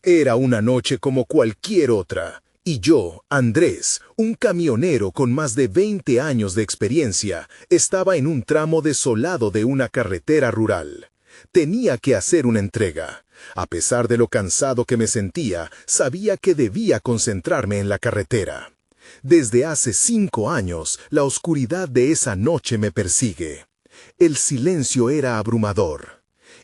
Era una noche como cualquier otra, y yo, Andrés, un camionero con más de 20 años de experiencia, estaba en un tramo desolado de una carretera rural. Tenía que hacer una entrega. A pesar de lo cansado que me sentía, sabía que debía concentrarme en la carretera. Desde hace 5 años, la oscuridad de esa noche me persigue. El silencio era abrumador.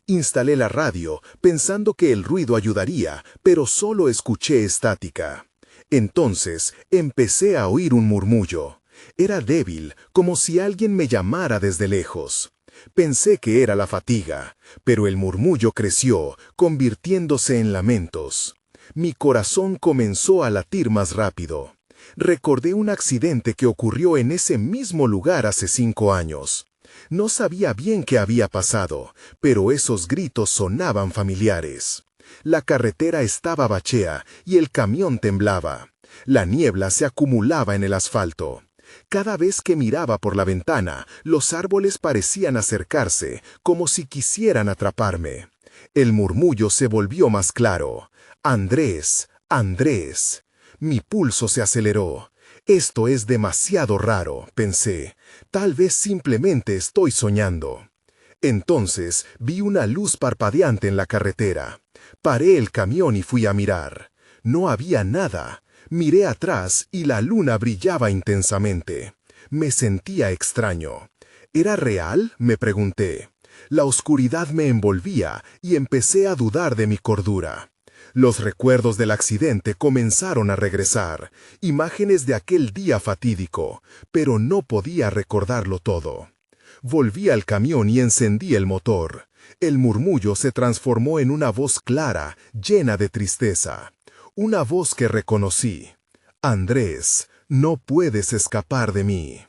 Instalé la radio, pensando que el ruido ayudaría, pero solo escuché estática. Entonces, empecé a oír un murmullo. Era débil, como si alguien me llamara desde lejos. Pensé que era la fatiga, pero el murmullo creció, convirtiéndose en lamentos. Mi corazón comenzó a latir más rápido. Recordé un accidente que ocurrió en ese mismo lugar hace 5 años. No sabía bien qué había pasado, pero esos gritos sonaban familiares. La carretera estaba bachea y el camión temblaba. La niebla se acumulaba en el asfalto. Cada vez que miraba por la ventana, los árboles parecían acercarse, como si quisieran atraparme. El murmullo se volvió más claro. Andrés, Andrés. Mi pulso se aceleró. Esto es demasiado raro, pensé. Tal vez simplemente estoy soñando. Entonces vi una luz parpadeante en la carretera. Paré el camión y fui a mirar. No había nada. Miré atrás y la luna brillaba intensamente. Me sentía extraño. ¿Era real?, me pregunté. La oscuridad me envolvía y empecé a dudar de mi cordura. Los recuerdos del accidente comenzaron a regresar, imágenes de aquel día fatídico, pero no podía recordarlo todo. Volví al camión y encendí el motor. El murmullo se transformó en una voz clara, llena de tristeza. Una voz que reconocí. Andrés, no puedes escapar de mí.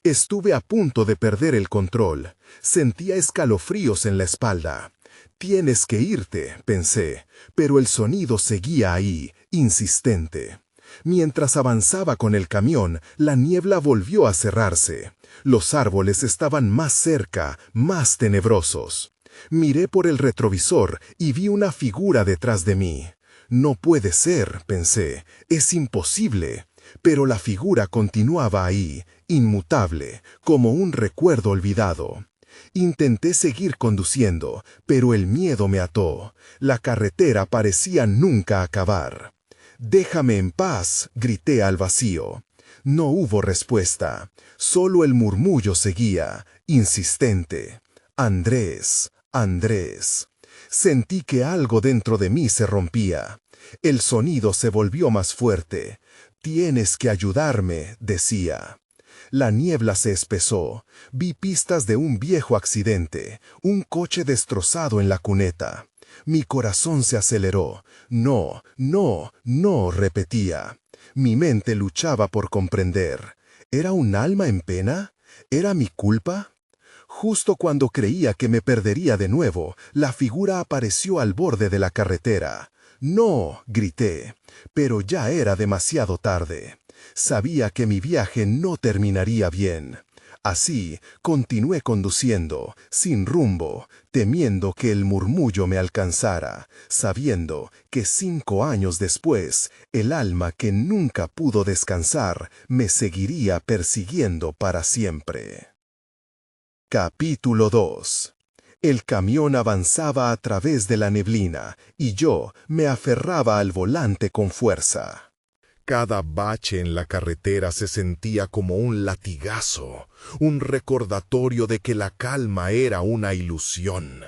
Estuve a punto de perder el control. Sentía escalofríos en la espalda. Tienes que irte, pensé, pero el sonido seguía ahí, insistente. Mientras avanzaba con el camión, la niebla volvió a cerrarse. Los árboles estaban más cerca, más tenebrosos. Miré por el retrovisor y vi una figura detrás de mí. No puede ser, pensé, es imposible. Pero la figura continuaba ahí, inmutable, como un recuerdo olvidado. Intenté seguir conduciendo, pero el miedo me ató. La carretera parecía nunca acabar. «Déjame en paz», grité al vacío. No hubo respuesta. Solo el murmullo seguía, insistente. «Andrés, Andrés». Sentí que algo dentro de mí se rompía. El sonido se volvió más fuerte. «Tienes que ayudarme», decía. La niebla se espesó. Vi pistas de un viejo accidente, un coche destrozado en la cuneta. Mi corazón se aceleró. «No, no, no», repetía. Mi mente luchaba por comprender. ¿Era un alma en pena? ¿Era mi culpa? Justo cuando creía que me perdería de nuevo, la figura apareció al borde de la carretera. «No», grité, pero ya era demasiado tarde. Sabía que mi viaje no terminaría bien. Así, continué conduciendo, sin rumbo, temiendo que el murmullo me alcanzara, sabiendo que 5 años después, el alma que nunca pudo descansar me seguiría persiguiendo para siempre. Capítulo 2. El camión avanzaba a través de la neblina, y yo me aferraba al volante con fuerza. Cada bache en la carretera se sentía como un latigazo, un recordatorio de que la calma era una ilusión.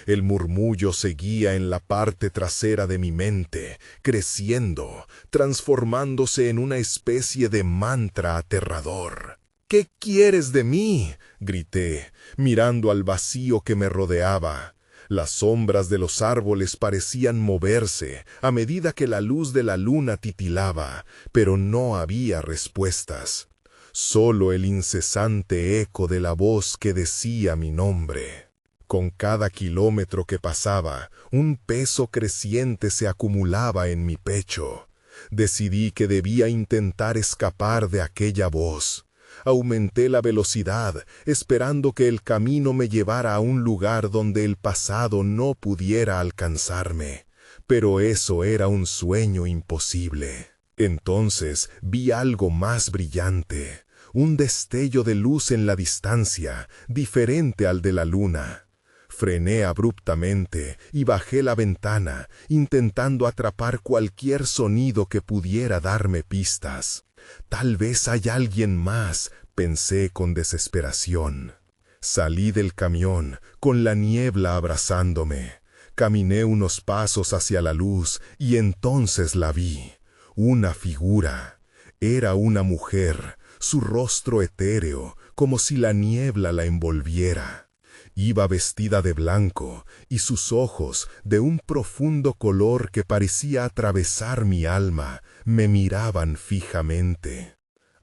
El murmullo seguía en la parte trasera de mi mente, creciendo, transformándose en una especie de mantra aterrador. «¿Qué quieres de mí?», grité, mirando al vacío que me rodeaba. Las sombras de los árboles parecían moverse a medida que la luz de la luna titilaba, pero no había respuestas. Solo el incesante eco de la voz que decía mi nombre. Con cada kilómetro que pasaba, un peso creciente se acumulaba en mi pecho. Decidí que debía intentar escapar de aquella voz. Aumenté la velocidad, esperando que el camino me llevara a un lugar donde el pasado no pudiera alcanzarme. Pero eso era un sueño imposible. Entonces vi algo más brillante, un destello de luz en la distancia, diferente al de la luna. Frené abruptamente y bajé la ventana, intentando atrapar cualquier sonido que pudiera darme pistas. Tal vez hay alguien más, pensé con desesperación. Salí del camión, con la niebla abrazándome. Caminé unos pasos hacia la luz y entonces la vi. Una figura. Era una mujer, su rostro etéreo, como si la niebla la envolviera. Iba vestida de blanco, y sus ojos, de un profundo color que parecía atravesar mi alma, me miraban fijamente.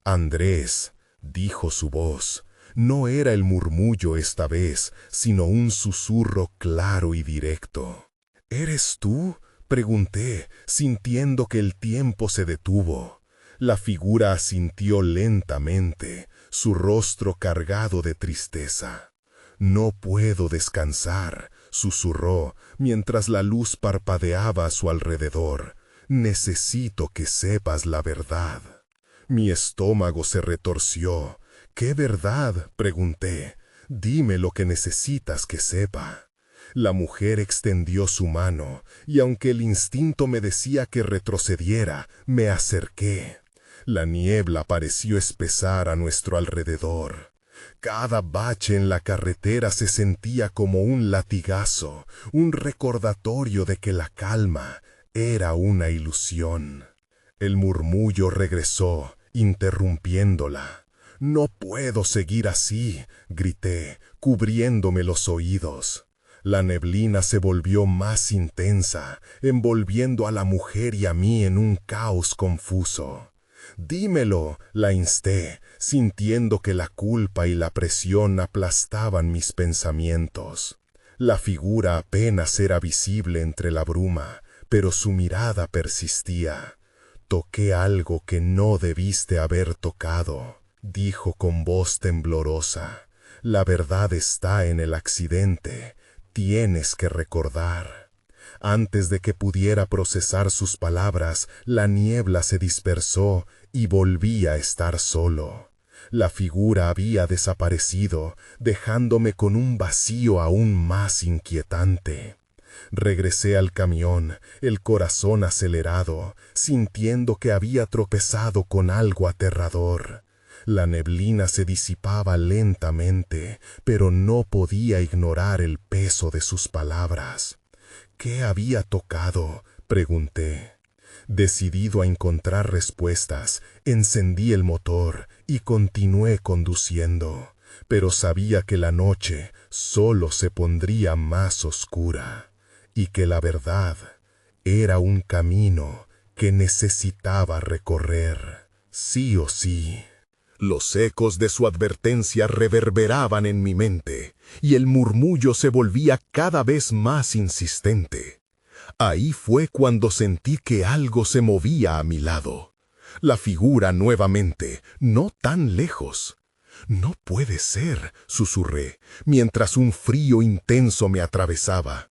«Andrés», dijo su voz. No era el murmullo esta vez, sino un susurro claro y directo. «¿Eres tú?», pregunté, sintiendo que el tiempo se detuvo. La figura asintió lentamente, su rostro cargado de tristeza. «No puedo descansar», susurró, mientras la luz parpadeaba a su alrededor. «Necesito que sepas la verdad». Mi estómago se retorció. «¿Qué verdad?», pregunté. «Dime lo que necesitas que sepa». La mujer extendió su mano, y aunque el instinto me decía que retrocediera, me acerqué. La niebla pareció espesar a nuestro alrededor. Cada bache en la carretera se sentía como un latigazo, un recordatorio de que la calma era una ilusión. El murmullo regresó, interrumpiéndola. «No puedo seguir así», grité, cubriéndome los oídos. La neblina se volvió más intensa, envolviendo a la mujer y a mí en un caos confuso. «Dímelo», la insté, sintiendo que la culpa y la presión aplastaban mis pensamientos. La figura apenas era visible entre la bruma, pero su mirada persistía. «Toqué algo que no debiste haber tocado», dijo con voz temblorosa. «La verdad está en el accidente. Tienes que recordar». Antes de que pudiera procesar sus palabras, la niebla se dispersó y volví a estar solo. La figura había desaparecido, dejándome con un vacío aún más inquietante. Regresé al camión, el corazón acelerado, sintiendo que había tropezado con algo aterrador. La neblina se disipaba lentamente, pero no podía ignorar el peso de sus palabras. «¿Qué había tocado?», pregunté. Decidido a encontrar respuestas, encendí el motor y continué conduciendo, pero sabía que la noche solo se pondría más oscura, y que la verdad era un camino que necesitaba recorrer, sí o sí. Los ecos de su advertencia reverberaban en mi mente, y el murmullo se volvía cada vez más insistente. Ahí fue cuando sentí que algo se movía a mi lado. La figura nuevamente, no tan lejos. «No puede ser», susurré, mientras un frío intenso me atravesaba.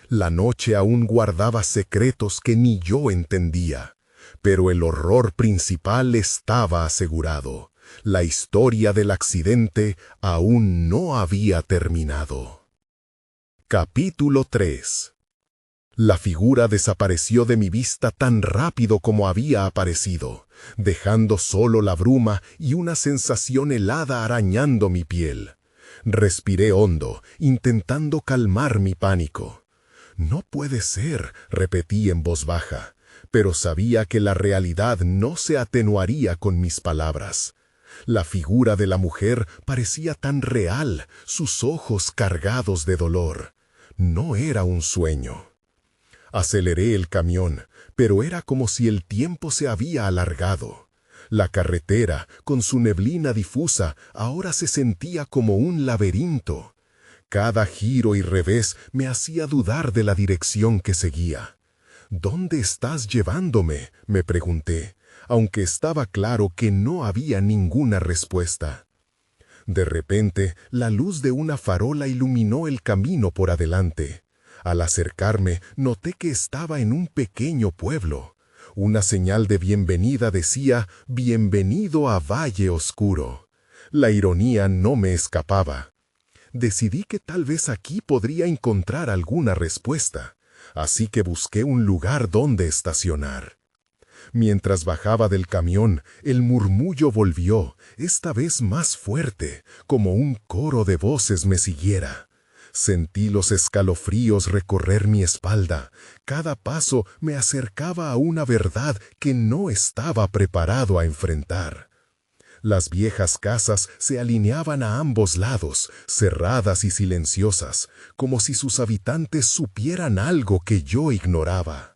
La noche aún guardaba secretos que ni yo entendía, pero el horror principal estaba asegurado. La historia del accidente aún no había terminado. Capítulo 3. La figura desapareció de mi vista tan rápido como había aparecido, dejando solo la bruma y una sensación helada arañando mi piel. Respiré hondo, intentando calmar mi pánico. «No puede ser», repetí en voz baja, pero sabía que la realidad no se atenuaría con mis palabras. La figura de la mujer parecía tan real, sus ojos cargados de dolor. No era un sueño. Aceleré el camión, pero era como si el tiempo se había alargado. La carretera, con su neblina difusa, ahora se sentía como un laberinto. Cada giro y revés me hacía dudar de la dirección que seguía. «¿Dónde estás llevándome?», me pregunté, aunque estaba claro que no había ninguna respuesta. De repente, la luz de una farola iluminó el camino por adelante. Al acercarme, noté que estaba en un pequeño pueblo. Una señal de bienvenida decía, «Bienvenido a Valle Oscuro». La ironía no me escapaba. Decidí que tal vez aquí podría encontrar alguna respuesta, así que busqué un lugar donde estacionar. Mientras bajaba del camión, el murmullo volvió, esta vez más fuerte, como un coro de voces me siguiera. Sentí los escalofríos recorrer mi espalda. Cada paso me acercaba a una verdad que no estaba preparado a enfrentar. Las viejas casas se alineaban a ambos lados, cerradas y silenciosas, como si sus habitantes supieran algo que yo ignoraba.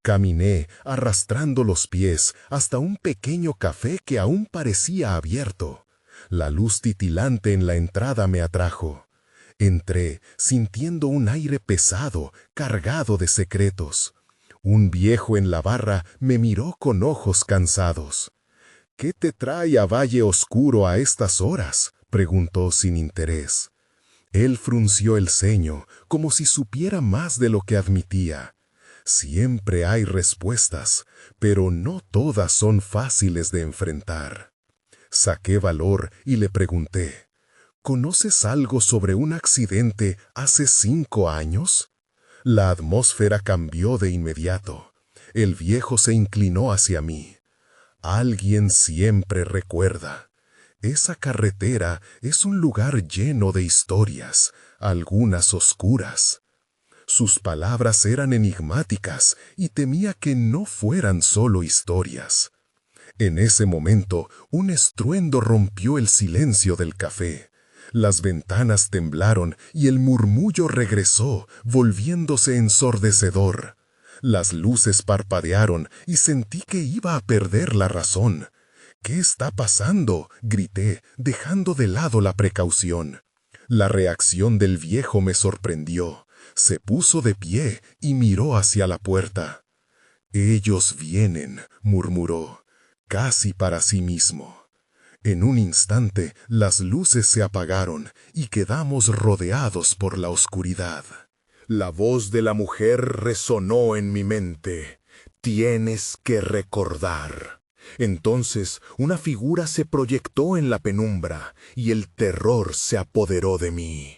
Caminé, arrastrando los pies, hasta un pequeño café que aún parecía abierto. La luz titilante en la entrada me atrajo. Entré, sintiendo un aire pesado, cargado de secretos. Un viejo en la barra me miró con ojos cansados. «¿Qué te trae a Valle Oscuro a estas horas?», preguntó sin interés. Él frunció el ceño, como si supiera más de lo que admitía. Siempre hay respuestas, pero no todas son fáciles de enfrentar. Saqué valor y le pregunté, «¿Conoces algo sobre un accidente hace 5 años?» La atmósfera cambió de inmediato. El viejo se inclinó hacia mí. «Alguien siempre recuerda. Esa carretera es un lugar lleno de historias, algunas oscuras». Sus palabras eran enigmáticas y temía que no fueran solo historias. En ese momento, un estruendo rompió el silencio del café. Las ventanas temblaron y el murmullo regresó, volviéndose ensordecedor. Las luces parpadearon y sentí que iba a perder la razón. «¿Qué está pasando?», grité, dejando de lado la precaución. La reacción del viejo me sorprendió. Se puso de pie y miró hacia la puerta. «Ellos vienen», murmuró, casi para sí mismo. En un instante, las luces se apagaron y quedamos rodeados por la oscuridad. La voz de la mujer resonó en mi mente. «Tienes que recordar». Entonces, una figura se proyectó en la penumbra y el terror se apoderó de mí.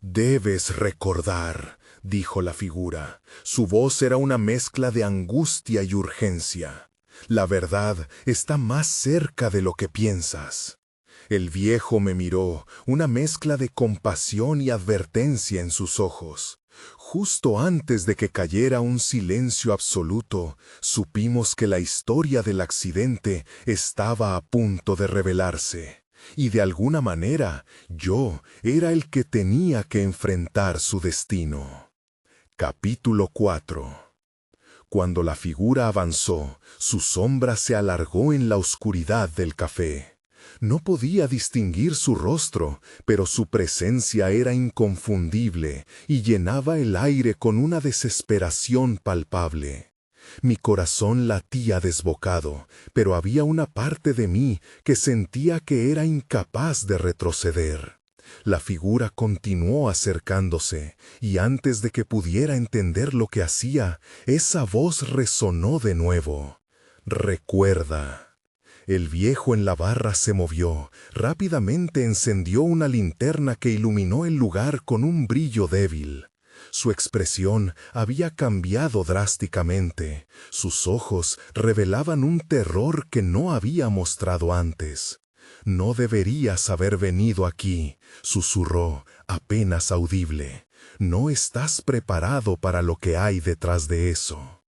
«Debes recordar», dijo la figura. Su voz era una mezcla de angustia y urgencia. «La verdad está más cerca de lo que piensas». El viejo me miró, una mezcla de compasión y advertencia en sus ojos. Justo antes de que cayera un silencio absoluto, supimos que la historia del accidente estaba a punto de revelarse. Y de alguna manera, yo era el que tenía que enfrentar su destino. Capítulo 4. Cuando la figura avanzó, su sombra se alargó en la oscuridad del café. No podía distinguir su rostro, pero su presencia era inconfundible y llenaba el aire con una desesperación palpable. Mi corazón latía desbocado, pero había una parte de mí que sentía que era incapaz de retroceder. La figura continuó acercándose, y antes de que pudiera entender lo que hacía, esa voz resonó de nuevo. «Recuerda». El viejo en la barra se movió, rápidamente encendió una linterna que iluminó el lugar con un brillo débil. Su expresión había cambiado drásticamente. Sus ojos revelaban un terror que no había mostrado antes. «No deberías haber venido aquí», susurró, apenas audible. «No estás preparado para lo que hay detrás de eso».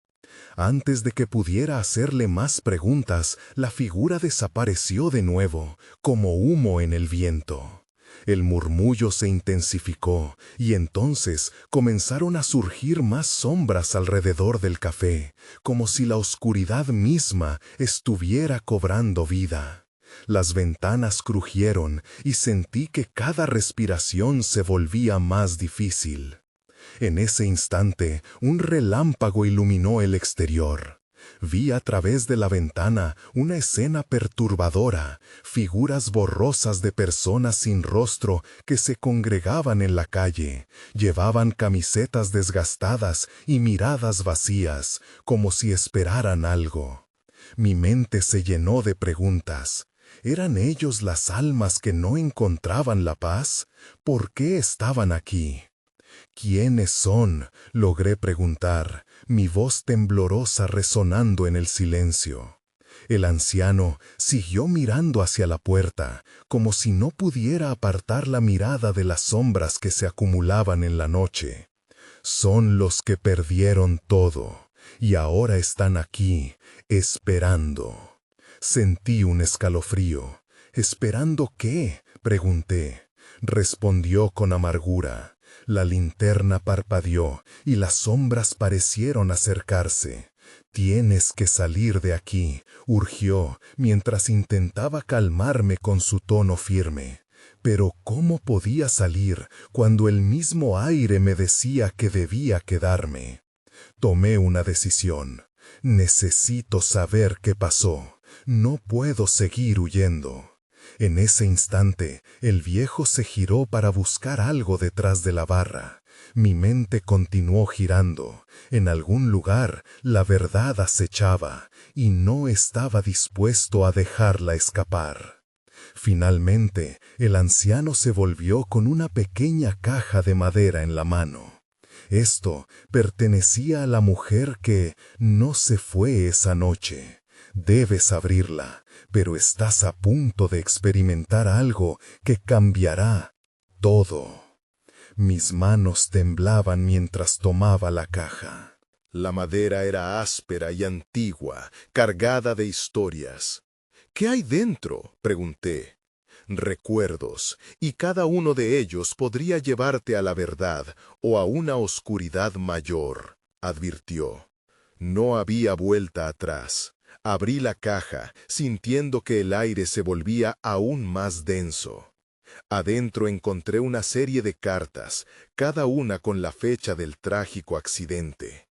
Antes de que pudiera hacerle más preguntas, la figura desapareció de nuevo, como humo en el viento. El murmullo se intensificó, y entonces comenzaron a surgir más sombras alrededor del café, como si la oscuridad misma estuviera cobrando vida. Las ventanas crujieron, y sentí que cada respiración se volvía más difícil. En ese instante, un relámpago iluminó el exterior. Vi a través de la ventana una escena perturbadora, figuras borrosas de personas sin rostro que se congregaban en la calle. Llevaban camisetas desgastadas y miradas vacías, como si esperaran algo. Mi mente se llenó de preguntas. ¿Eran ellos las almas que no encontraban la paz? ¿Por qué estaban aquí? ¿Quiénes son?, logré preguntar, mi voz temblorosa resonando en el silencio. El anciano siguió mirando hacia la puerta, como si no pudiera apartar la mirada de las sombras que se acumulaban en la noche. Son los que perdieron todo, y ahora están aquí, esperando. Sentí un escalofrío. ¿Esperando qué?, pregunté. Respondió con amargura. La linterna parpadeó y las sombras parecieron acercarse. «Tienes que salir de aquí», urgió, mientras intentaba calmarme con su tono firme. Pero ¿cómo podía salir cuando el mismo aire me decía que debía quedarme? Tomé una decisión. Necesito saber qué pasó. No puedo seguir huyendo. En ese instante, el viejo se giró para buscar algo detrás de la barra. Mi mente continuó girando. En algún lugar, la verdad acechaba, y no estaba dispuesto a dejarla escapar. Finalmente, el anciano se volvió con una pequeña caja de madera en la mano. Esto pertenecía a la mujer que no se fue esa noche. Debes abrirla, pero estás a punto de experimentar algo que cambiará todo. Mis manos temblaban mientras tomaba la caja. La madera era áspera y antigua, cargada de historias. «¿Qué hay dentro?», pregunté. «Recuerdos, y cada uno de ellos podría llevarte a la verdad o a una oscuridad mayor», advirtió. No había vuelta atrás. Abrí la caja, sintiendo que el aire se volvía aún más denso. Adentro encontré una serie de cartas, cada una con la fecha del trágico accidente.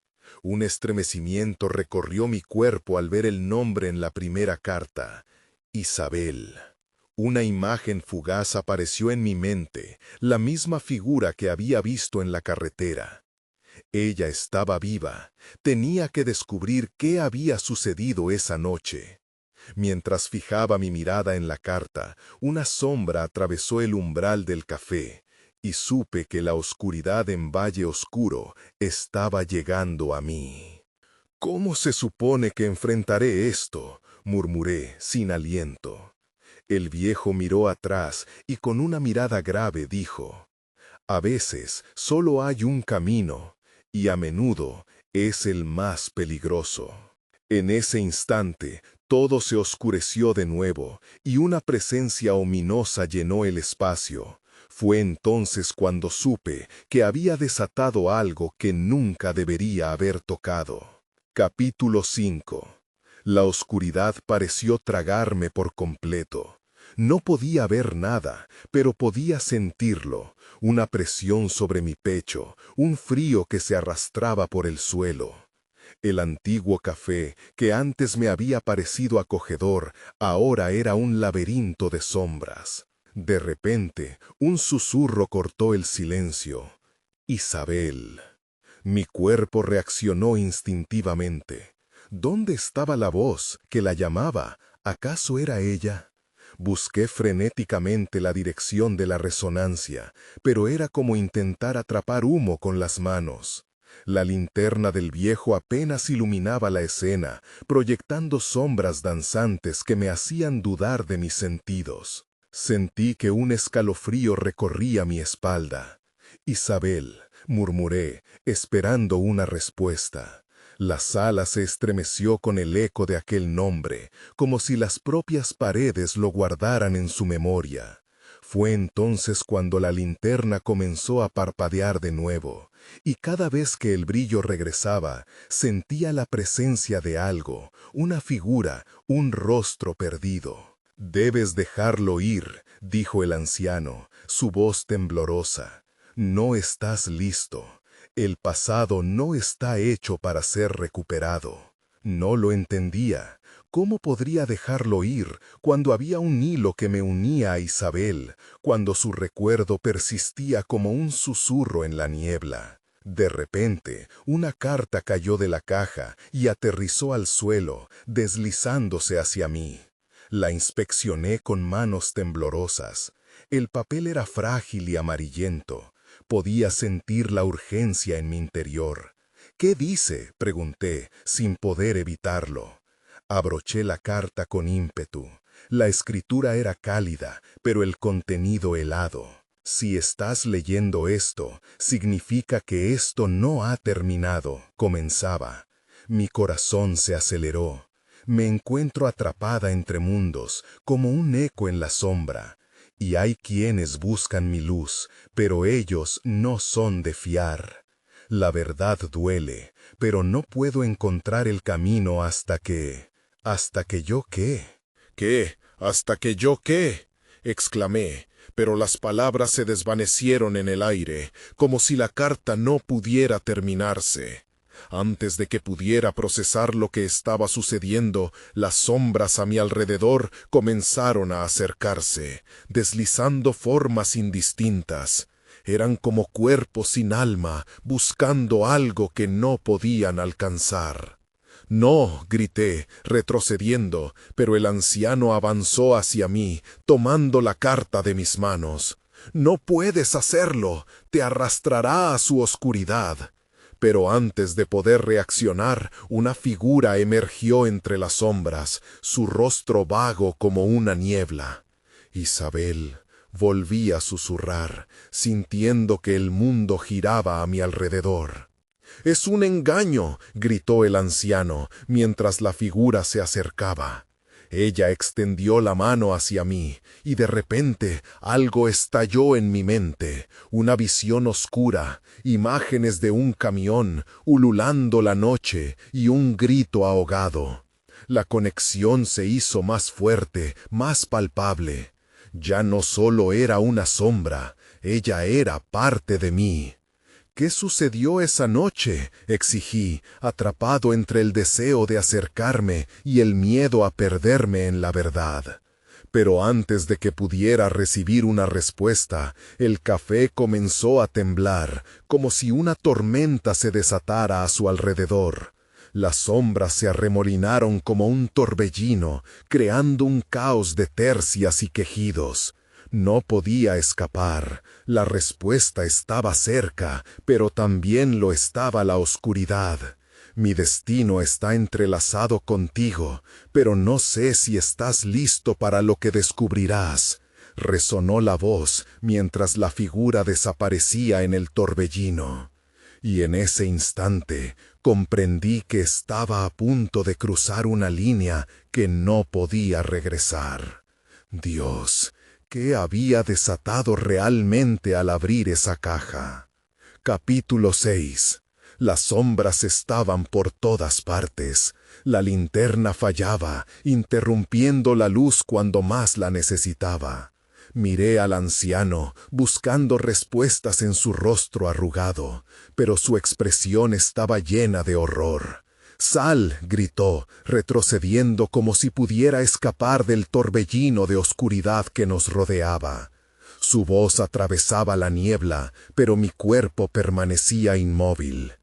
Un estremecimiento recorrió mi cuerpo al ver el nombre en la primera carta: Isabel. Una imagen fugaz apareció en mi mente, la misma figura que había visto en la carretera. Ella estaba viva. Tenía que descubrir qué había sucedido esa noche. Mientras fijaba mi mirada en la carta, una sombra atravesó el umbral del café, y supe que la oscuridad en Valle Oscuro estaba llegando a mí. «¿Cómo se supone que enfrentaré esto?», murmuré, sin aliento. El viejo miró atrás y con una mirada grave dijo: «A veces solo hay un camino, y a menudo es el más peligroso». En ese instante, todo se oscureció de nuevo, y una presencia ominosa llenó el espacio. Fue entonces cuando supe que había desatado algo que nunca debería haber tocado. Capítulo 5. La oscuridad pareció tragarme por completo. No podía ver nada, pero podía sentirlo, una presión sobre mi pecho, un frío que se arrastraba por el suelo. El antiguo café, que antes me había parecido acogedor, ahora era un laberinto de sombras. De repente, un susurro cortó el silencio. «Isabel». Mi cuerpo reaccionó instintivamente. ¿Dónde estaba la voz que la llamaba? ¿Acaso era ella? Busqué frenéticamente la dirección de la resonancia, pero era como intentar atrapar humo con las manos. La linterna del viejo apenas iluminaba la escena, proyectando sombras danzantes que me hacían dudar de mis sentidos. Sentí que un escalofrío recorría mi espalda. «Isabel», murmuré, esperando una respuesta. La sala se estremeció con el eco de aquel nombre, como si las propias paredes lo guardaran en su memoria. Fue entonces cuando la linterna comenzó a parpadear de nuevo, y cada vez que el brillo regresaba, sentía la presencia de algo, una figura, un rostro perdido. «Debes dejarlo ir», dijo el anciano, su voz temblorosa. «No estás listo. El pasado no está hecho para ser recuperado». No lo entendía. ¿Cómo podría dejarlo ir cuando había un hilo que me unía a Isabel, cuando su recuerdo persistía como un susurro en la niebla? De repente, una carta cayó de la caja y aterrizó al suelo, deslizándose hacia mí. La inspeccioné con manos temblorosas. El papel era frágil y amarillento. Podía sentir la urgencia en mi interior. «¿Qué dice?», pregunté, sin poder evitarlo. Abroché la carta con ímpetu. La escritura era cálida, pero el contenido helado. «Si estás leyendo esto, significa que esto no ha terminado», comenzaba. Mi corazón se aceleró. Me encuentro atrapada entre mundos, como un eco en la sombra. Y hay quienes buscan mi luz, pero ellos no son de fiar. La verdad duele, pero no puedo encontrar el camino hasta que yo ¿qué? ¿Qué? ¿Hasta que yo qué?, exclamé, pero las palabras se desvanecieron en el aire, como si la carta no pudiera terminarse. Antes de que pudiera procesar lo que estaba sucediendo, las sombras a mi alrededor comenzaron a acercarse, deslizando formas indistintas. Eran como cuerpos sin alma, buscando algo que no podían alcanzar. «No», grité, retrocediendo, pero el anciano avanzó hacia mí, tomando la carta de mis manos. «No puedes hacerlo, te arrastrará a su oscuridad». Pero antes de poder reaccionar, una figura emergió entre las sombras, su rostro vago como una niebla. «Isabel», volví a susurrar, sintiendo que el mundo giraba a mi alrededor. «Es un engaño», gritó el anciano, mientras la figura se acercaba. Ella extendió la mano hacia mí, y de repente algo estalló en mi mente, una visión oscura, imágenes de un camión, ululando la noche, y un grito ahogado. La conexión se hizo más fuerte, más palpable. Ya no solo era una sombra, ella era parte de mí. «¿Qué sucedió esa noche?», exigí, atrapado entre el deseo de acercarme y el miedo a perderme en la verdad. Pero antes de que pudiera recibir una respuesta, el café comenzó a temblar, como si una tormenta se desatara a su alrededor. Las sombras se arremolinaron como un torbellino, creando un caos de tercias y quejidos. No podía escapar. La respuesta estaba cerca, pero también lo estaba la oscuridad. «Mi destino está entrelazado contigo, pero no sé si estás listo para lo que descubrirás», resonó la voz mientras la figura desaparecía en el torbellino. Y en ese instante comprendí que estaba a punto de cruzar una línea que no podía regresar. Dios, ¿qué había desatado realmente al abrir esa caja? Capítulo 6. Las sombras estaban por todas partes. La linterna fallaba, interrumpiendo la luz cuando más la necesitaba. Miré al anciano, buscando respuestas en su rostro arrugado, pero su expresión estaba llena de horror. «Sal», gritó, retrocediendo como si pudiera escapar del torbellino de oscuridad que nos rodeaba. Su voz atravesaba la niebla, pero mi cuerpo permanecía inmóvil.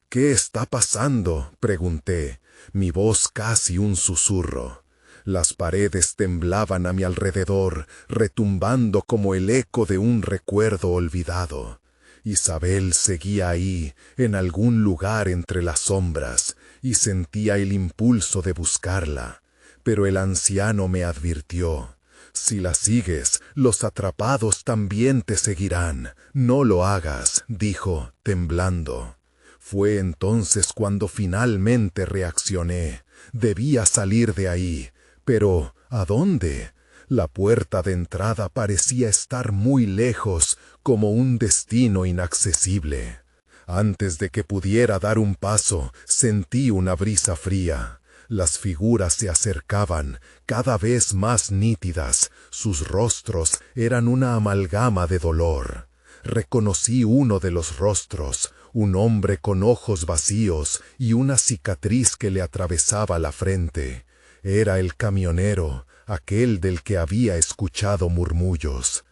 «¿Qué está pasando?», pregunté, mi voz casi un susurro. Las paredes temblaban a mi alrededor, retumbando como el eco de un recuerdo olvidado. Isabel seguía ahí, en algún lugar entre las sombras, y sentía el impulso de buscarla. Pero el anciano me advirtió: «Si la sigues, los atrapados también te seguirán. No lo hagas», dijo, temblando. Fue entonces cuando finalmente reaccioné. Debía salir de ahí. Pero, ¿a dónde? La puerta de entrada parecía estar muy lejos, como un destino inaccesible. Antes de que pudiera dar un paso, sentí una brisa fría. Las figuras se acercaban, cada vez más nítidas. Sus rostros eran una amalgama de dolor. Reconocí uno de los rostros, un hombre con ojos vacíos y una cicatriz que le atravesaba la frente. Era el camionero, aquel del que había escuchado murmullos.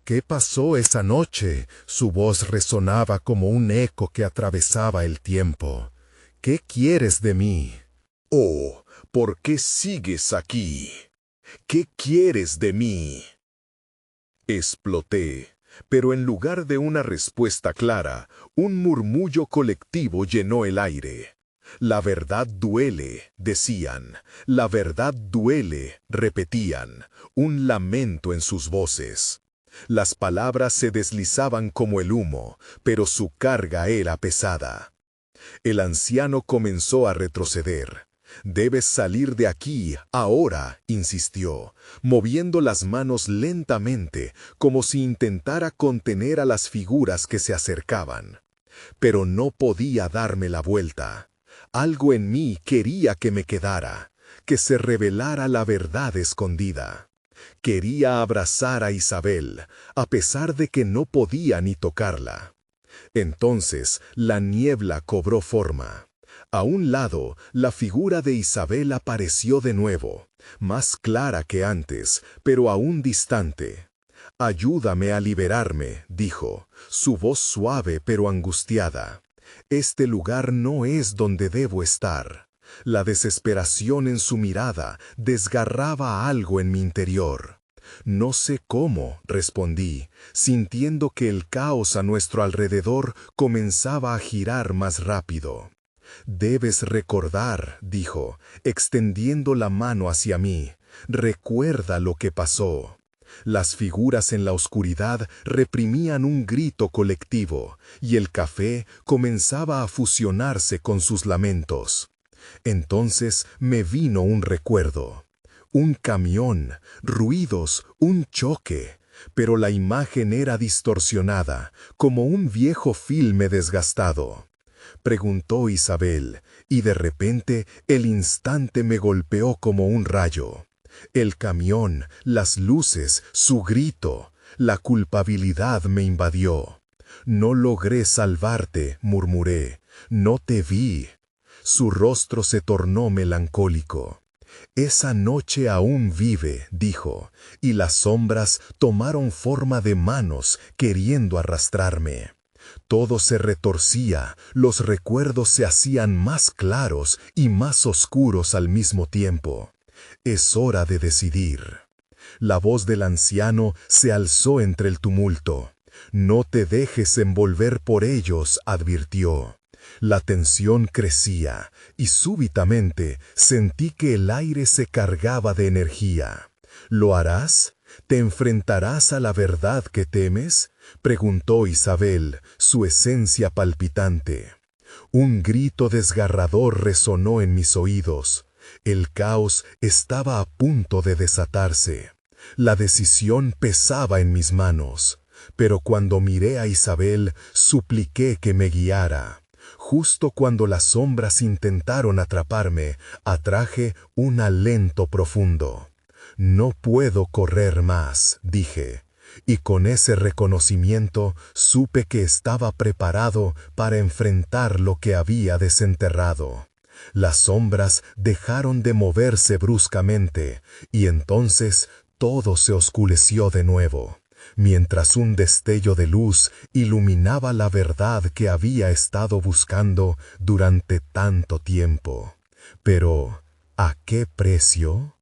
¿Qué pasó esa noche? Su voz resonaba como un eco que atravesaba el tiempo. ¿Qué quieres de mí? Oh, ¿por qué sigues aquí? ¿Qué quieres de mí? Exploté, pero en lugar de una respuesta clara, un murmullo colectivo llenó el aire. La verdad duele, decían. La verdad duele, repetían, un lamento en sus voces. Las palabras se deslizaban como el humo, pero su carga era pesada. El anciano comenzó a retroceder. «Debes salir de aquí, ahora», insistió, moviendo las manos lentamente, como si intentara contener a las figuras que se acercaban. Pero no podía darme la vuelta. Algo en mí quería que me quedara, que se revelara la verdad escondida. Quería abrazar a Isabel, a pesar de que no podía ni tocarla. Entonces la niebla cobró forma. A un lado, la figura de Isabel apareció de nuevo, más clara que antes, pero aún distante. «Ayúdame a liberarme», dijo, su voz suave pero angustiada. «Este lugar no es donde debo estar». La desesperación en su mirada desgarraba algo en mi interior. «No sé cómo», respondí, sintiendo que el caos a nuestro alrededor comenzaba a girar más rápido. «Debes recordar», dijo, extendiendo la mano hacia mí. «Recuerda lo que pasó». Las figuras en la oscuridad reprimían un grito colectivo, y el café comenzaba a fusionarse con sus lamentos. Entonces me vino un recuerdo. Un camión, ruidos, un choque. Pero la imagen era distorsionada, como un viejo filme desgastado. Preguntó Isabel, y de repente el instante me golpeó como un rayo. El camión, las luces, su grito, la culpabilidad me invadió. «No logré salvarte», murmuré, «no te vi». Su rostro se tornó melancólico. «Esa noche aún vive», dijo, y las sombras tomaron forma de manos queriendo arrastrarme. Todo se retorcía, los recuerdos se hacían más claros y más oscuros al mismo tiempo. «Es hora de decidir». La voz del anciano se alzó entre el tumulto. «No te dejes envolver por ellos», advirtió. La tensión crecía, y súbitamente sentí que el aire se cargaba de energía. «¿Lo harás? ¿Te enfrentarás a la verdad que temes?», preguntó Isabel, su esencia palpitante. Un grito desgarrador resonó en mis oídos. El caos estaba a punto de desatarse. La decisión pesaba en mis manos, pero cuando miré a Isabel, supliqué que me guiara. Justo cuando las sombras intentaron atraparme, atraje un aliento profundo. «No puedo correr más», dije, y con ese reconocimiento supe que estaba preparado para enfrentar lo que había desenterrado. Las sombras dejaron de moverse bruscamente, y entonces todo se oscureció de nuevo, mientras un destello de luz iluminaba la verdad que había estado buscando durante tanto tiempo. Pero, ¿a qué precio?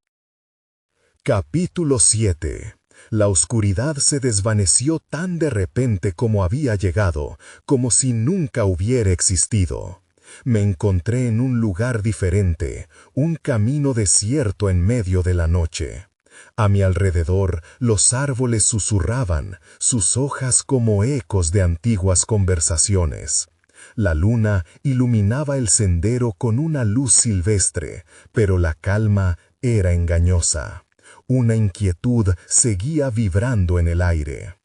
Capítulo 7. La oscuridad se desvaneció tan de repente como había llegado, como si nunca hubiera existido. Me encontré en un lugar diferente, un camino desierto en medio de la noche. A mi alrededor los árboles susurraban, sus hojas como ecos de antiguas conversaciones. La luna iluminaba el sendero con una luz silvestre, pero la calma era engañosa. Una inquietud seguía vibrando en el aire.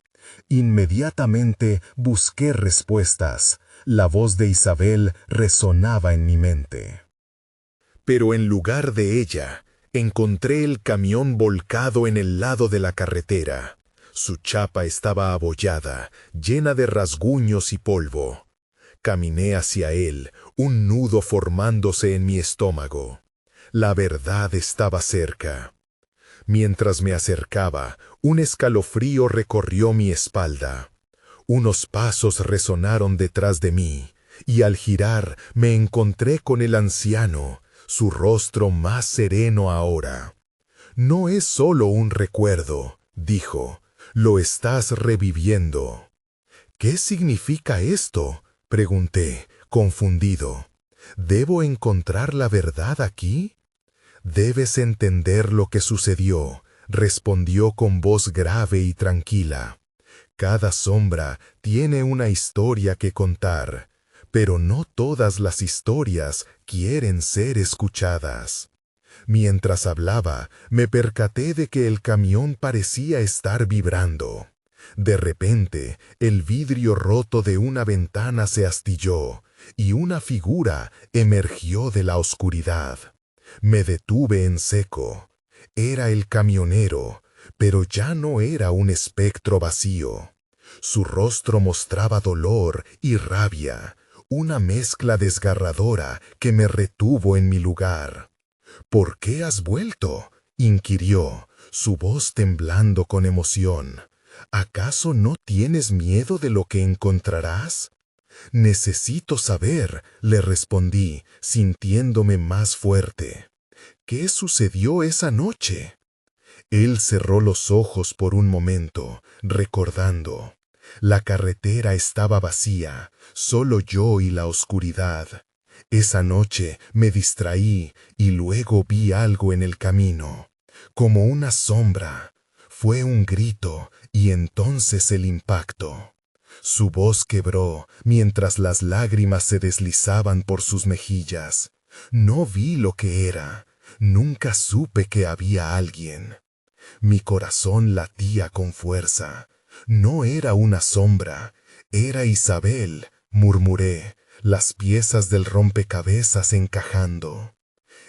Inmediatamente busqué respuestas. La voz de Isabel resonaba en mi mente. Pero en lugar de ella, encontré el camión volcado en el lado de la carretera. Su chapa estaba abollada, llena de rasguños y polvo. Caminé hacia él, un nudo formándose en mi estómago. La verdad estaba cerca. Mientras me acercaba, un escalofrío recorrió mi espalda. Unos pasos resonaron detrás de mí, y al girar me encontré con el anciano, su rostro más sereno ahora. «No es solo un recuerdo», dijo, «lo estás reviviendo». «¿Qué significa esto?», pregunté, confundido. «¿Debo encontrar la verdad aquí?». «Debes entender lo que sucedió», respondió con voz grave y tranquila. «Cada sombra tiene una historia que contar, pero no todas las historias quieren ser escuchadas». Mientras hablaba, me percaté de que el camión parecía estar vibrando. De repente, el vidrio roto de una ventana se astilló, y una figura emergió de la oscuridad. Me detuve en seco. Era el camionero, pero ya no era un espectro vacío. Su rostro mostraba dolor y rabia, una mezcla desgarradora que me retuvo en mi lugar. «¿Por qué has vuelto?», inquirió, su voz temblando con emoción. «¿Acaso no tienes miedo de lo que encontrarás?». «Necesito saber», le respondí, sintiéndome más fuerte. «¿Qué sucedió esa noche?». Él cerró los ojos por un momento, recordando. La carretera estaba vacía, solo yo y la oscuridad. Esa noche me distraí y luego vi algo en el camino, como una sombra. Fue un grito y entonces el impacto. Su voz quebró mientras las lágrimas se deslizaban por sus mejillas. No vi lo que era. Nunca supe que había alguien. Mi corazón latía con fuerza. No era una sombra, era Isabel, murmuré, las piezas del rompecabezas encajando.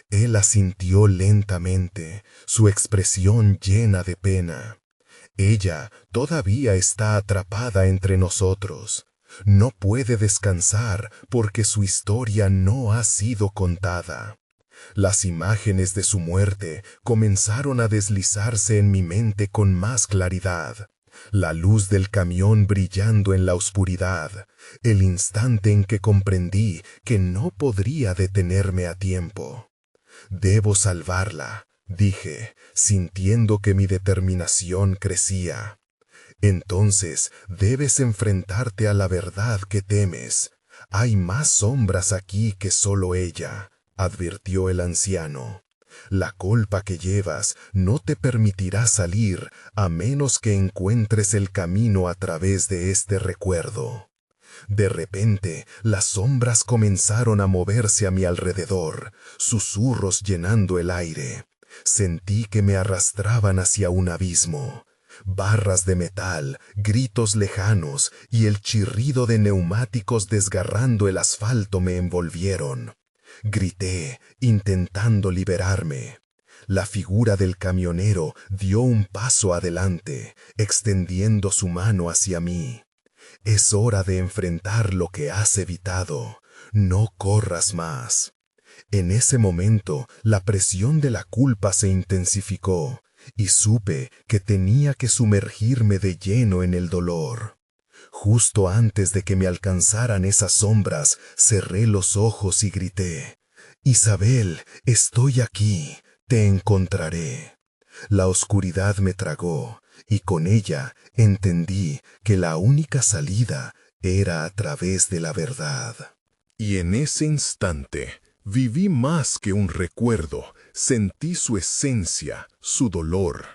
Él asintió lentamente, su expresión llena de pena. Ella todavía está atrapada entre nosotros. No puede descansar porque su historia no ha sido contada. Las imágenes de su muerte comenzaron a deslizarse en mi mente con más claridad. La luz del camión brillando en la oscuridad, el instante en que comprendí que no podría detenerme a tiempo. «Debo salvarla», dije, sintiendo que mi determinación crecía. «Entonces debes enfrentarte a la verdad que temes. Hay más sombras aquí que solo ella», advirtió el anciano. «La culpa que llevas no te permitirá salir a menos que encuentres el camino a través de este recuerdo». De repente, las sombras comenzaron a moverse a mi alrededor, susurros llenando el aire. Sentí que me arrastraban hacia un abismo. Barras de metal, gritos lejanos y el chirrido de neumáticos desgarrando el asfalto me envolvieron. Grité, intentando liberarme. La figura del camionero dio un paso adelante, extendiendo su mano hacia mí. «Es hora de enfrentar lo que has evitado. No corras más». En ese momento, la presión de la culpa se intensificó, y supe que tenía que sumergirme de lleno en el dolor. Justo antes de que me alcanzaran esas sombras, cerré los ojos y grité: «Isabel, estoy aquí, te encontraré». La oscuridad me tragó, y con ella entendí que la única salida era a través de la verdad. Y en ese instante viví más que un recuerdo, sentí su esencia, su dolor.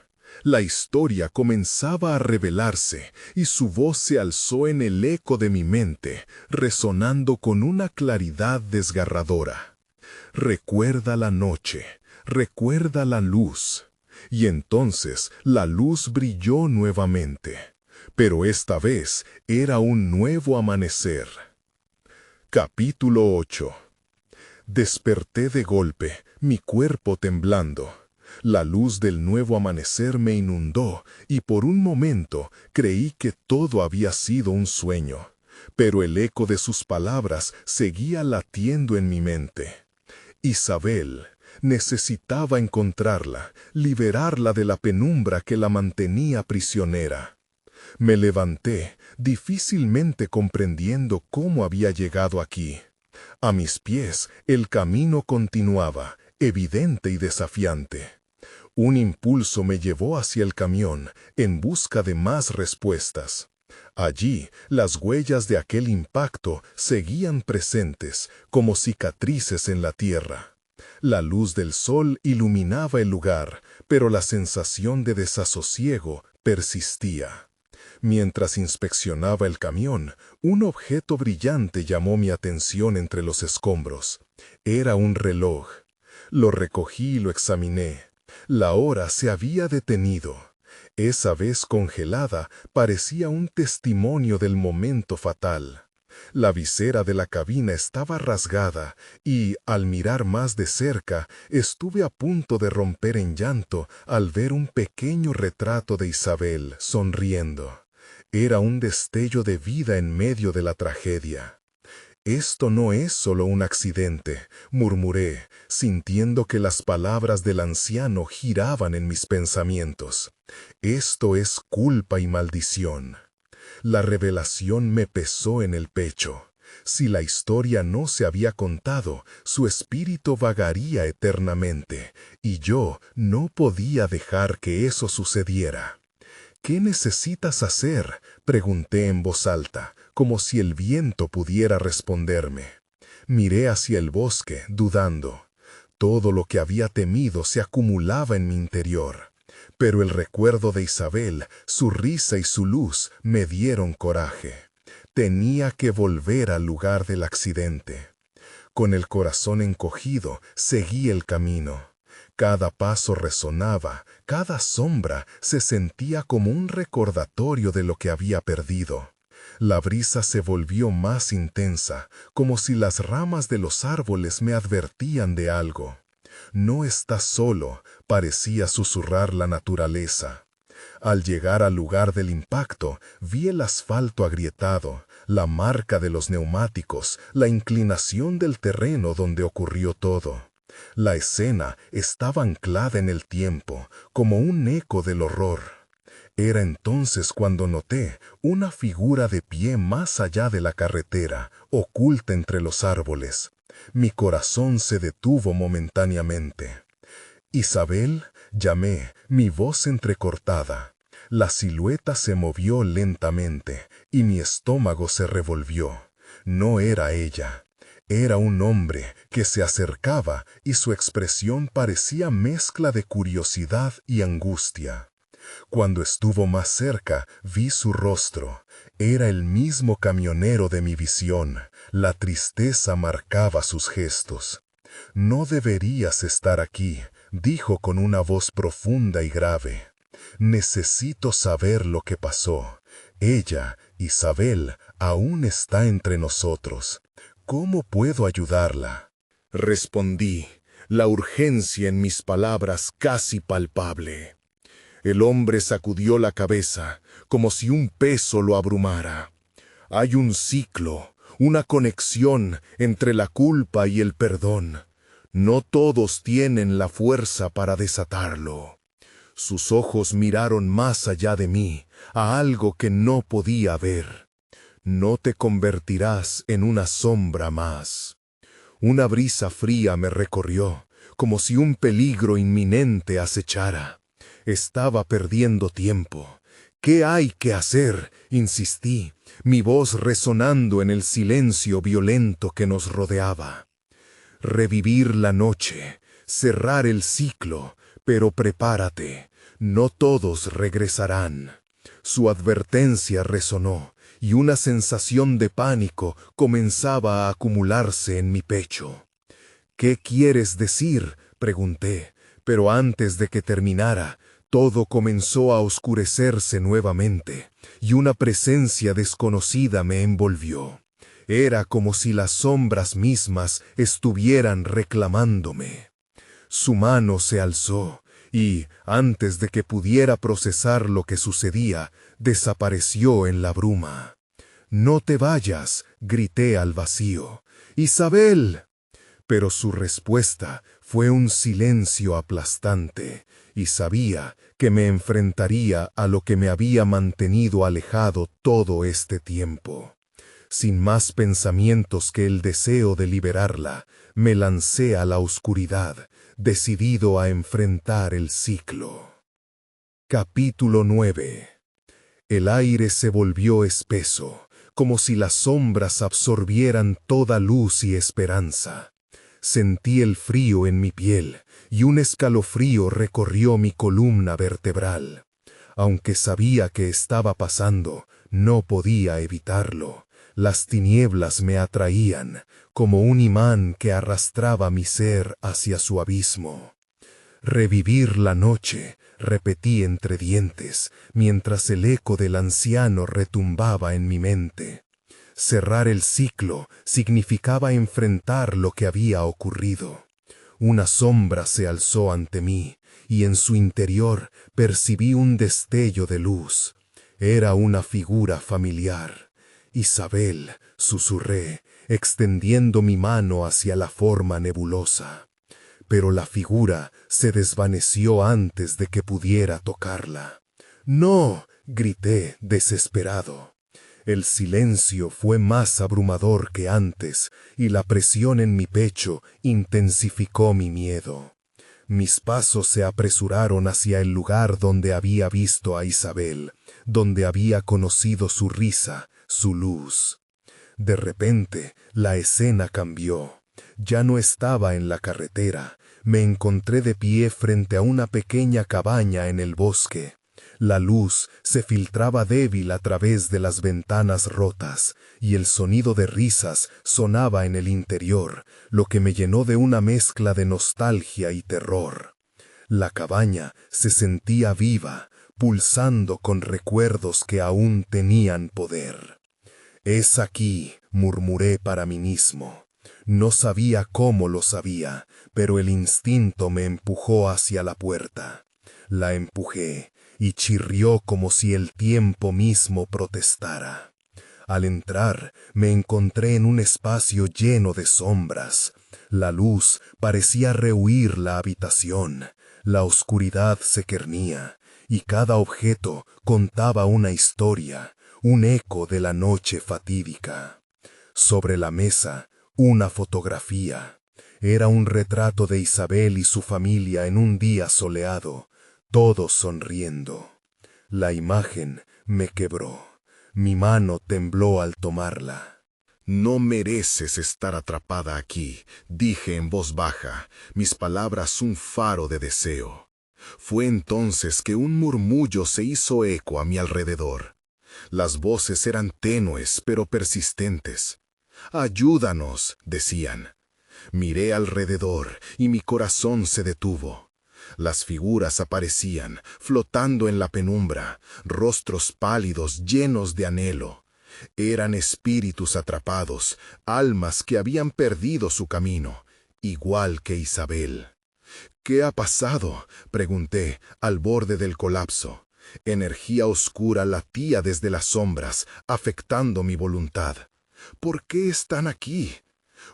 La historia comenzaba a revelarse y su voz se alzó en el eco de mi mente, resonando con una claridad desgarradora. «Recuerda la noche, recuerda la luz». Y entonces la luz brilló nuevamente, pero esta vez era un nuevo amanecer. Capítulo 8. Desperté de golpe, mi cuerpo temblando. La luz del nuevo amanecer me inundó y por un momento creí que todo había sido un sueño. pero el eco de sus palabras seguía latiendo en mi mente. Isabel. Necesitaba encontrarla, liberarla de la penumbra que la mantenía prisionera. Me levanté, difícilmente comprendiendo cómo había llegado aquí. A mis pies, el camino continuaba, evidente y desafiante. Un impulso me llevó hacia el camión, en busca de más respuestas. Allí, las huellas de aquel impacto seguían presentes, como cicatrices en la tierra. La luz del sol iluminaba el lugar, pero la sensación de desasosiego persistía. Mientras inspeccionaba el camión, un objeto brillante llamó mi atención entre los escombros. Era un reloj. Lo recogí y lo examiné. La hora se había detenido. Esa vez congelada parecía un testimonio del momento fatal. La visera de la cabina estaba rasgada y, al mirar más de cerca, estuve a punto de romper en llanto al ver un pequeño retrato de Isabel sonriendo. Era un destello de vida en medio de la tragedia. «Esto no es solo un accidente», murmuré, sintiendo que las palabras del anciano giraban en mis pensamientos. «Esto es culpa y maldición». La revelación me pesó en el pecho. Si la historia no se había contado, su espíritu vagaría eternamente, y yo no podía dejar que eso sucediera. «¿Qué necesitas hacer?», pregunté en voz alta, como si el viento pudiera responderme. Miré hacia el bosque, dudando. Todo lo que había temido se acumulaba en mi interior. Pero el recuerdo de Isabel, su risa y su luz me dieron coraje. Tenía que volver al lugar del accidente. Con el corazón encogido, seguí el camino. Cada paso resonaba, cada sombra se sentía como un recordatorio de lo que había perdido. La brisa se volvió más intensa, como si las ramas de los árboles me advertían de algo. «No estás solo», parecía susurrar la naturaleza. Al llegar al lugar del impacto, vi el asfalto agrietado, la marca de los neumáticos, la inclinación del terreno donde ocurrió todo. La escena estaba anclada en el tiempo, como un eco del horror. Era entonces cuando noté una figura de pie más allá de la carretera, oculta entre los árboles. Mi corazón se detuvo momentáneamente. «Isabel», llamé, mi voz entrecortada. La silueta se movió lentamente, y mi estómago se revolvió. No era ella. Era un hombre que se acercaba y su expresión parecía mezcla de curiosidad y angustia. Cuando estuvo más cerca, vi su rostro. Era el mismo camionero de mi visión. La tristeza marcaba sus gestos. «No deberías estar aquí», dijo con una voz profunda y grave. «Necesito saber lo que pasó. Ella, Isabel, aún está entre nosotros. ¿Cómo puedo ayudarla?». Respondí, la urgencia en mis palabras casi palpable. El hombre sacudió la cabeza, como si un peso lo abrumara. «Hay un ciclo, una conexión entre la culpa y el perdón. No todos tienen la fuerza para desatarlo». Sus ojos miraron más allá de mí, a algo que no podía ver. «No te convertirás en una sombra más». Una brisa fría me recorrió, como si un peligro inminente acechara. Estaba perdiendo tiempo. «¿Qué hay que hacer?», insistí, mi voz resonando en el silencio violento que nos rodeaba. «Revivir la noche, cerrar el ciclo, pero prepárate, no todos regresarán». Su advertencia resonó, y una sensación de pánico comenzaba a acumularse en mi pecho. «¿Qué quieres decir?», pregunté, pero antes de que terminara, todo comenzó a oscurecerse nuevamente, y una presencia desconocida me envolvió. Era como si las sombras mismas estuvieran reclamándome. Su mano se alzó, y, antes de que pudiera procesar lo que sucedía, desapareció en la bruma. «No te vayas», grité al vacío. «Isabel». Pero su respuesta fue un silencio aplastante, y sabía que me enfrentaría a lo que me había mantenido alejado todo este tiempo. Sin más pensamientos que el deseo de liberarla, me lancé a la oscuridad, decidido a enfrentar el ciclo. Capítulo 9. El aire se volvió espeso, como si las sombras absorbieran toda luz y esperanza. Sentí el frío en mi piel, y un escalofrío recorrió mi columna vertebral. Aunque sabía que estaba pasando, no podía evitarlo. Las tinieblas me atraían, como un imán que arrastraba mi ser hacia su abismo. «Revivir la noche», repetí entre dientes, mientras el eco del anciano retumbaba en mi mente. Cerrar el ciclo significaba enfrentar lo que había ocurrido. Una sombra se alzó ante mí, y en su interior percibí un destello de luz. Era una figura familiar. «Isabel», susurré, extendiendo mi mano hacia la forma nebulosa. Pero la figura se desvaneció antes de que pudiera tocarla. «No», grité, desesperado. El silencio fue más abrumador que antes, y la presión en mi pecho intensificó mi miedo. Mis pasos se apresuraron hacia el lugar donde había visto a Isabel, donde había conocido su risa, su luz. De repente, la escena cambió. Ya no estaba en la carretera. Me encontré de pie frente a una pequeña cabaña en el bosque. La luz se filtraba débil a través de las ventanas rotas, y el sonido de risas sonaba en el interior, lo que me llenó de una mezcla de nostalgia y terror. La cabaña se sentía viva, pulsando con recuerdos que aún tenían poder. «Es aquí», murmuré para mí mismo. No sabía cómo lo sabía, pero el instinto me empujó hacia la puerta. La empujé, y chirrió como si el tiempo mismo protestara. Al entrar, me encontré en un espacio lleno de sombras. La luz parecía rehuir la habitación. La oscuridad se cernía, y cada objeto contaba una historia, un eco de la noche fatídica. Sobre la mesa, una fotografía. Era un retrato de Isabel y su familia en un día soleado, todos sonriendo. La imagen me quebró. Mi mano tembló al tomarla. «No mereces estar atrapada aquí», dije en voz baja, mis palabras un faro de deseo. Fue entonces que un murmullo se hizo eco a mi alrededor. Las voces eran tenues pero persistentes. «Ayúdanos», decían. Miré alrededor y mi corazón se detuvo. Las figuras aparecían, flotando en la penumbra, rostros pálidos llenos de anhelo. Eran espíritus atrapados, almas que habían perdido su camino, igual que Isabel. «¿Qué ha pasado?», pregunté, al borde del colapso. Energía oscura latía desde las sombras, afectando mi voluntad. «¿Por qué están aquí?».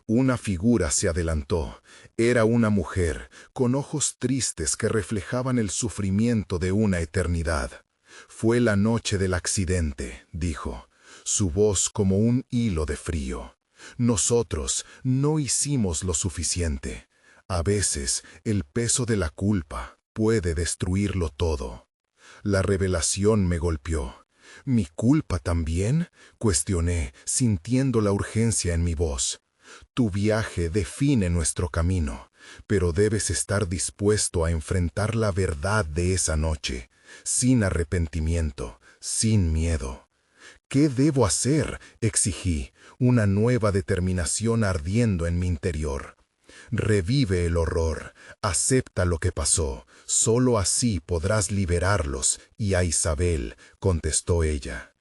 Una figura se adelantó. Era una mujer, con ojos tristes que reflejaban el sufrimiento de una eternidad. «Fue la noche del accidente», dijo, su voz como un hilo de frío. «Nosotros no hicimos lo suficiente. A veces el peso de la culpa puede destruirlo todo». La revelación me golpeó. «¿Mi culpa también?», cuestioné, sintiendo la urgencia en mi voz. «Tu viaje define nuestro camino, pero debes estar dispuesto a enfrentar la verdad de esa noche, sin arrepentimiento, sin miedo». «¿Qué debo hacer?», exigí, una nueva determinación ardiendo en mi interior. «Revive el horror, acepta lo que pasó, solo así podrás liberarlos, y a Isabel», contestó ella.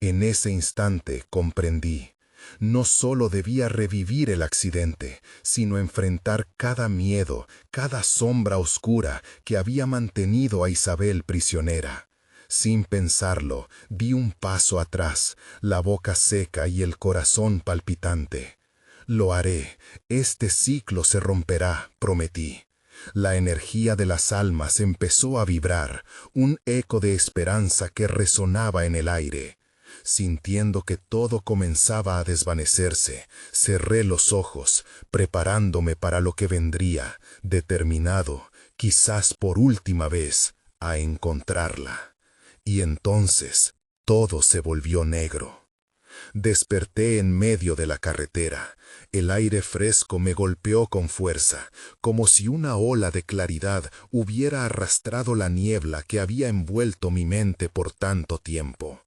En ese instante comprendí. No solo debía revivir el accidente, sino enfrentar cada miedo, cada sombra oscura que había mantenido a Isabel prisionera. Sin pensarlo, di un paso atrás, la boca seca y el corazón palpitante. Lo haré, este ciclo se romperá, prometí. La energía de las almas empezó a vibrar, un eco de esperanza que resonaba en el aire. Sintiendo que todo comenzaba a desvanecerse, cerré los ojos, preparándome para lo que vendría, determinado, quizás por última vez, a encontrarla. Y entonces todo se volvió negro. Desperté en medio de la carretera. El aire fresco me golpeó con fuerza, como si una ola de claridad hubiera arrastrado la niebla que había envuelto mi mente por tanto tiempo.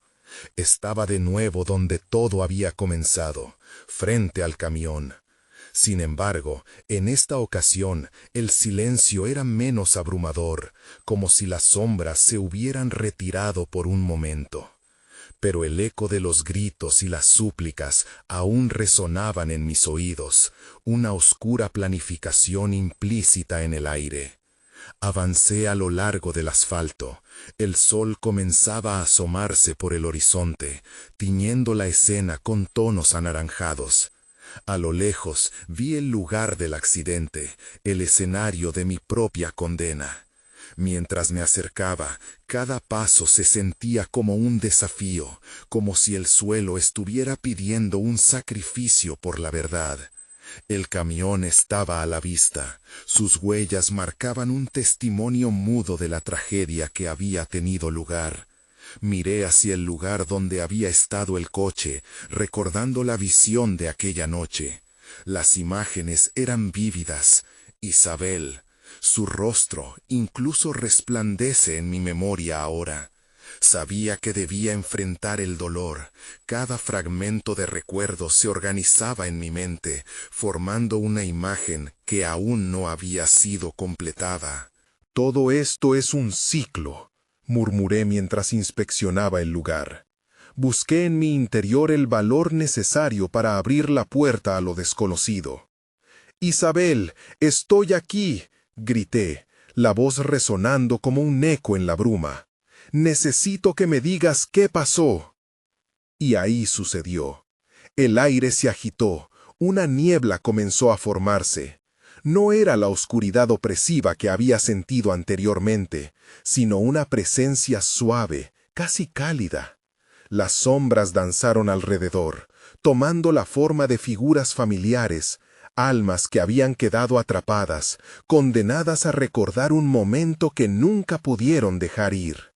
Estaba de nuevo donde todo había comenzado, frente al camión. Sin embargo, en esta ocasión, el silencio era menos abrumador, como si las sombras se hubieran retirado por un momento. Pero el eco de los gritos y las súplicas aún resonaban en mis oídos, una oscura planificación implícita en el aire. Avancé a lo largo del asfalto. El sol comenzaba a asomarse por el horizonte, tiñendo la escena con tonos anaranjados. A lo lejos vi el lugar del accidente, el escenario de mi propia condena. Mientras me acercaba, cada paso se sentía como un desafío, como si el suelo estuviera pidiendo un sacrificio por la verdad. El camión estaba a la vista. Sus huellas marcaban un testimonio mudo de la tragedia que había tenido lugar. Miré hacia el lugar donde había estado el coche, recordando la visión de aquella noche. Las imágenes eran vívidas. Isabel, su rostro incluso resplandece en mi memoria ahora. Sabía que debía enfrentar el dolor. Cada fragmento de recuerdo se organizaba en mi mente, formando una imagen que aún no había sido completada. Todo esto es un ciclo, murmuré mientras inspeccionaba el lugar. Busqué en mi interior el valor necesario para abrir la puerta a lo desconocido. «Isabel, estoy aquí», grité, la voz resonando como un eco en la bruma. «Necesito que me digas qué pasó». Y ahí sucedió. El aire se agitó, una niebla comenzó a formarse. No era la oscuridad opresiva que había sentido anteriormente, sino una presencia suave, casi cálida. Las sombras danzaron alrededor, tomando la forma de figuras familiares, almas que habían quedado atrapadas, condenadas a recordar un momento que nunca pudieron dejar ir.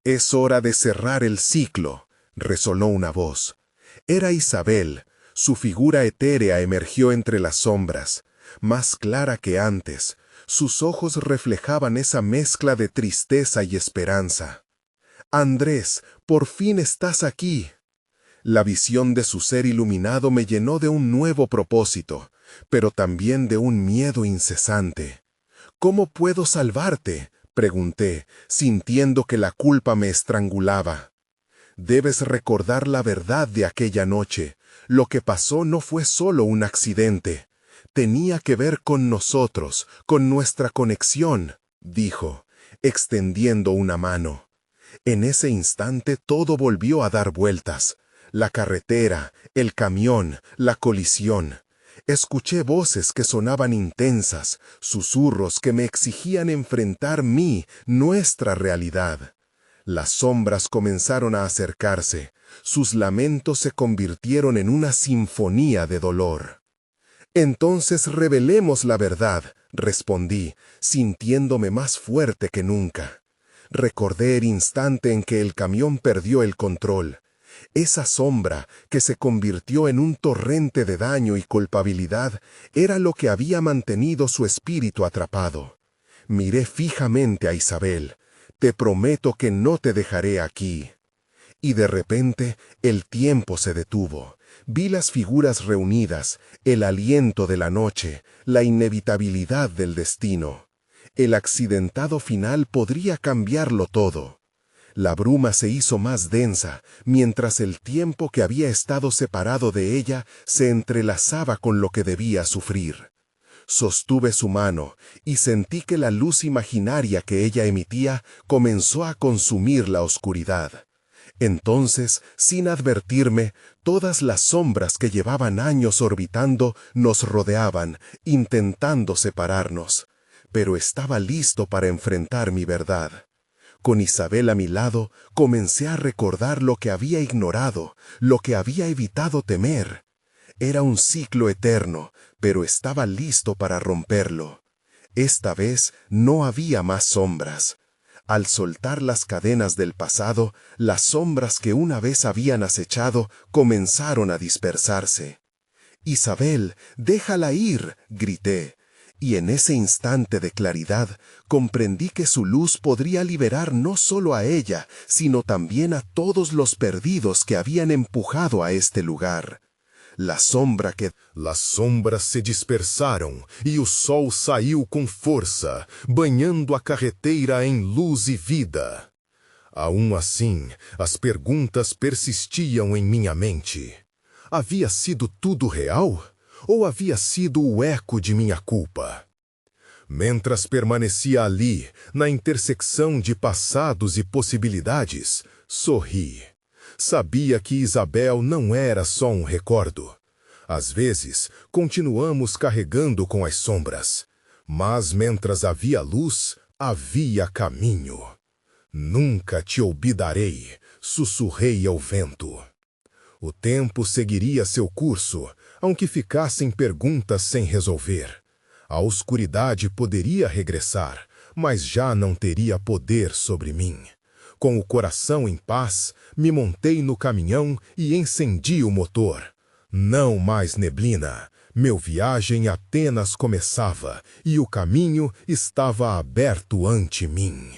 «Es hora de cerrar el ciclo», resonó una voz. Era Isabel. Su figura etérea emergió entre las sombras, más clara que antes. Sus ojos reflejaban esa mezcla de tristeza y esperanza. «Andrés, por fin estás aquí». La visión de su ser iluminado me llenó de un nuevo propósito, pero también de un miedo incesante. «¿Cómo puedo salvarte?», pregunté, sintiendo que la culpa me estrangulaba. «Debes recordar la verdad de aquella noche. Lo que pasó no fue solo un accidente. Tenía que ver con nosotros, con nuestra conexión», dijo, extendiendo una mano. En ese instante todo volvió a dar vueltas. La carretera, el camión, la colisión. Escuché voces que sonaban intensas, susurros que me exigían enfrentar nuestra realidad. Las sombras comenzaron a acercarse. Sus lamentos se convirtieron en una sinfonía de dolor. «Entonces revelemos la verdad», respondí, sintiéndome más fuerte que nunca. Recordé el instante en que el camión perdió el control. Esa sombra, que se convirtió en un torrente de daño y culpabilidad, era lo que había mantenido su espíritu atrapado. Miré fijamente a Isabel. «Te prometo que no te dejaré aquí». Y de repente, el tiempo se detuvo. Vi las figuras reunidas, el aliento de la noche, la inevitabilidad del destino. El accidentado final podría cambiarlo todo. La bruma se hizo más densa, mientras el tiempo que había estado separado de ella se entrelazaba con lo que debía sufrir. Sostuve su mano y sentí que la luz imaginaria que ella emitía comenzó a consumir la oscuridad. Entonces, sin advertirme, todas las sombras que llevaban años orbitando nos rodeaban, intentando separarnos. Pero estaba listo para enfrentar mi verdad. Con Isabel a mi lado, comencé a recordar lo que había ignorado, lo que había evitado temer. Era un ciclo eterno, pero estaba listo para romperlo. Esta vez no había más sombras. Al soltar las cadenas del pasado, las sombras que una vez habían acechado comenzaron a dispersarse. «Isabel, déjala ir», grité. Y en ese instante de claridad, comprendí que su luz podría liberar no solo a ella, sino también a todos los perdidos que habían empujado a este lugar. Las sombras se dispersaram e o sol saiu com força, banhando a carreteira em luz e vida. Aún assim, as perguntas persistiam em minha mente. Havia sido tudo real? Ou havia sido o eco de minha culpa? Mentras permanecia ali, na intersecção de passados e possibilidades, sorri. Sabia que Isabel não era só um recordo. Às vezes, continuamos carregando com as sombras. Mas, mentras havia luz, havia caminho. Nunca te olvidarei, sussurrei ao vento. O tempo seguiria seu curso, aunque ficassem perguntas sem resolver. A oscuridade poderia regressar, mas já não teria poder sobre mim. Com o coração em paz, me montei no caminhão e encendi o motor. Não mais neblina. Meu viagem apenas começava e o caminho estava aberto ante mim.